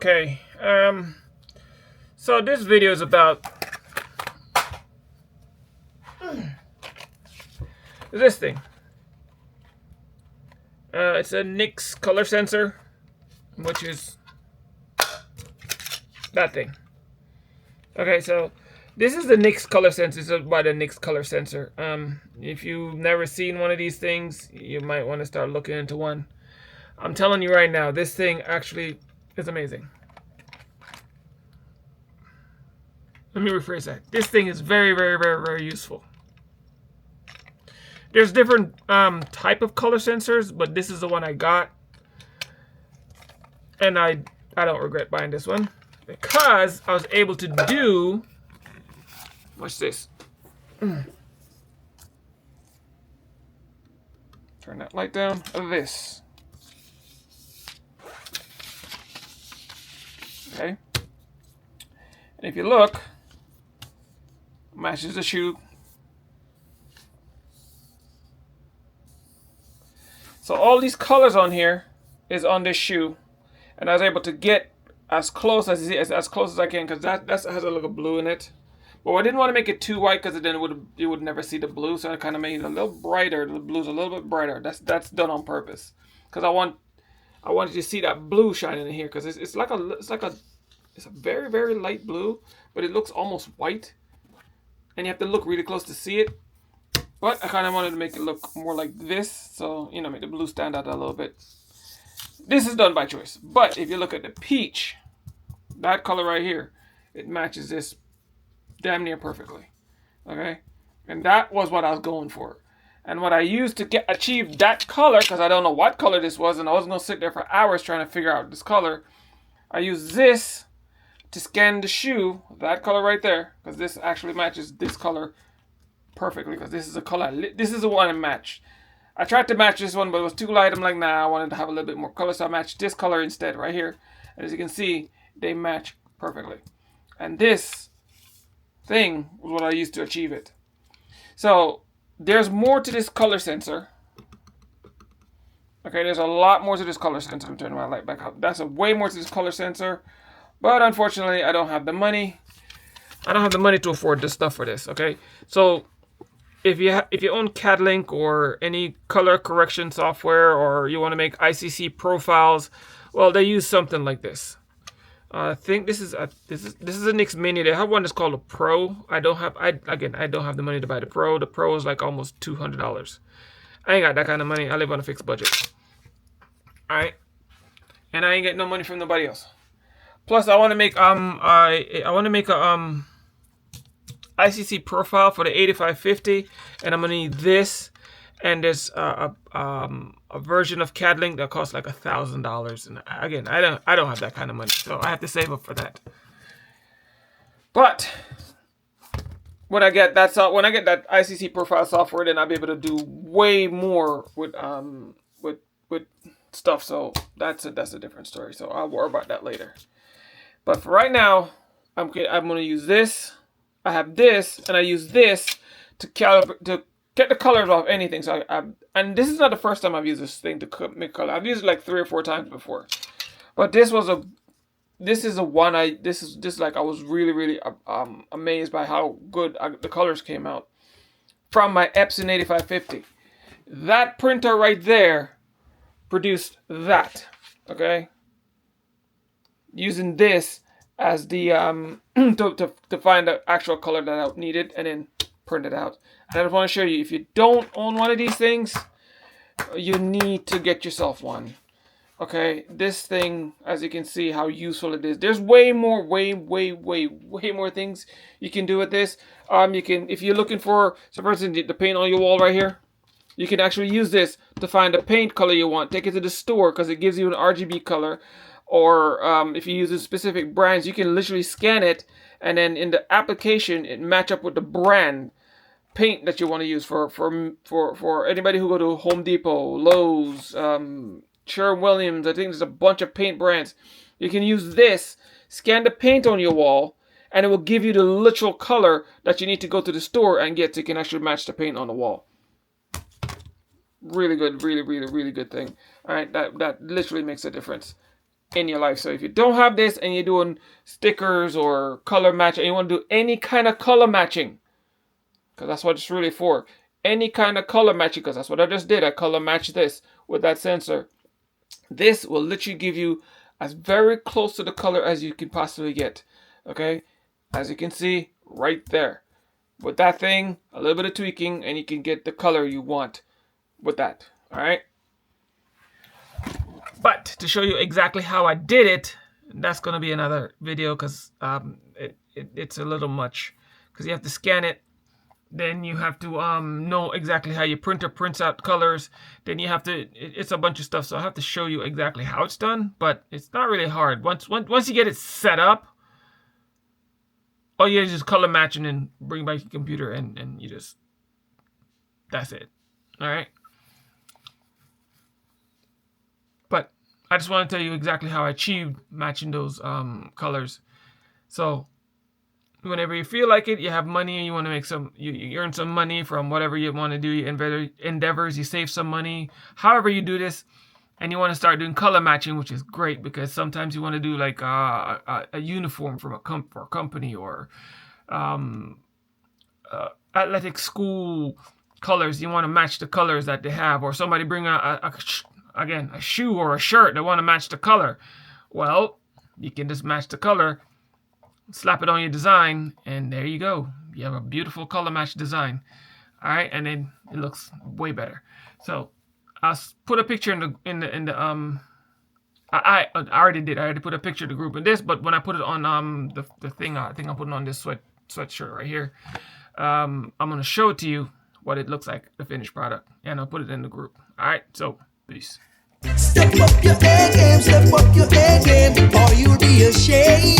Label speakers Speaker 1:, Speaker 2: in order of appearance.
Speaker 1: Okay, so this video is about this thing. It's a Nix Color Sensor, which is that thing. Okay, so this is the Nix Color Sensor. It's by the Nix Color Sensor. If you've never seen one of these things, you might want to start looking into one. I'm telling you right now, this thing actually is amazing. Let me rephrase that. This thing is very, very, very, very useful. There's different type of color sensors, but this is the one I got. And I don't regret buying this one because I was able to do, watch this. Turn that light down. This. Okay. And if you look, matches the shoe. So all these colors on here is on this shoe, and I was able to get as close as I can because that has a little blue in it. But I didn't want to make it too white because then you would never see the blue. So I kind of made it a little brighter. The blue's a little bit brighter. That's done on purpose because I wanted you to see that blue shining in here because it's a very, very light blue, but it looks almost white, and you have to look really close to see it. But I kind of wanted to make it look more like this, so, you know, make the blue stand out a little bit. This is done by choice. But if you look at the peach, that color right here, it matches this damn near perfectly. Okay? And that was what I was going for. And what I used to achieve that color, because I don't know what color this was, and I wasn't going to sit there for hours trying to figure out this color, I used this to scan the shoe, that color right there, because this actually matches this color perfectly, because this is a color. This is the one I matched. I tried to match this one, but it was too light. I'm like, nah, I wanted to have a little bit more color, so I matched this color instead right here. And as you can see, they match perfectly. And this thing was what I used to achieve it. So there's more to this color sensor. Okay, there's a lot more to this color sensor. I'm turning my light back up. That's way more to this color sensor. But unfortunately, I don't have the money. I don't have the money to afford this stuff for this. Okay, so if you own CAD-Link or any color correction software, or you want to make ICC profiles, well, they use something like this. I think this is a Nix Mini. They have one that's called a Pro. I don't have the money to buy the Pro. The Pro is like almost $200. I ain't got that kind of money. I live on a fixed budget. All right, and I ain't getting no money from nobody else. Plus, I want to make a ICC profile for the 8550, and I'm gonna need this. And there's a version of CAD-Link that costs like $1,000. And again, I don't have that kind of money, so I have to save up for that. But when I get that ICC profile software, then I'll be able to do way more with stuff. So that's a different story. So I'll worry about that later. But for right now, I'm gonna use this. I have this, and I use this to get the colors off anything. So and this is not the first time I've used this thing to make color. I've used it like 3 or 4 times before. But this is one I was really amazed by how good the colors came out from my Epson 8550. That printer right there produced that. Okay. Using this as the to find the actual color that I needed and then print it out. And I just want to show you, if you don't own one of these things, you need to get yourself one. Okay, this thing, as you can see how useful it is. There's way more things you can do with this. You can, if you're looking for, so for instance, the paint on your wall right here, you can actually use this to find the paint color you want. Take it to the store because it gives you an RGB color. Or if you use specific brands, you can literally scan it, and then in the application, it match up with the brand paint that you want to use for anybody who go to Home Depot, Lowe's, Sherwin-Williams. I think there's a bunch of paint brands. You can use this, scan the paint on your wall, and it will give you the literal color that you need to go to the store and get, so you can actually match the paint on the wall. Really good, really good thing. All right, that literally makes a difference. in your life. So if you don't have this and you're doing stickers or color matching, and you want to do any kind of color matching, because that's what it's really for. Any kind of color matching, because that's what I just did. I color matched this with that sensor. This will literally give you as very close to the color as you can possibly get. Okay, as you can see right there. With that thing, a little bit of tweaking, and you can get the color you want with that. All right. But to show you exactly how I did it, that's going to be another video, because it's a little much, because you have to scan it. Then you have to know exactly how your printer prints out colors. Then you have to, it's a bunch of stuff. So I have to show you exactly how it's done, but it's not really hard. Once you get it set up, all you just color match and then bring back your computer and you just, that's it. All right. But I just want to tell you exactly how I achieved matching those colors. So whenever you feel like it, you have money and you want to make some, you earn some money from whatever you want to do, your endeavors, you save some money, however you do this, and you want to start doing color matching, which is great, because sometimes you want to do like a uniform from a company, or athletic school colors. You want to match the colors that they have, or somebody bring a shoe or a shirt, they want to match the color. Well, you can just match the color, slap it on your design, and there you go. You have a beautiful color match design. All right, and then it looks way better. So I'll put a picture in the I already did. I already put a picture of the group in this, but when I put it on the thing, I think I'm putting on this sweatshirt right here. I'm gonna show it to you what it looks like, the finished product, and I'll put it in the group. All right, so peace.
Speaker 2: Step up your A game, step up your A game, or you'll be ashamed.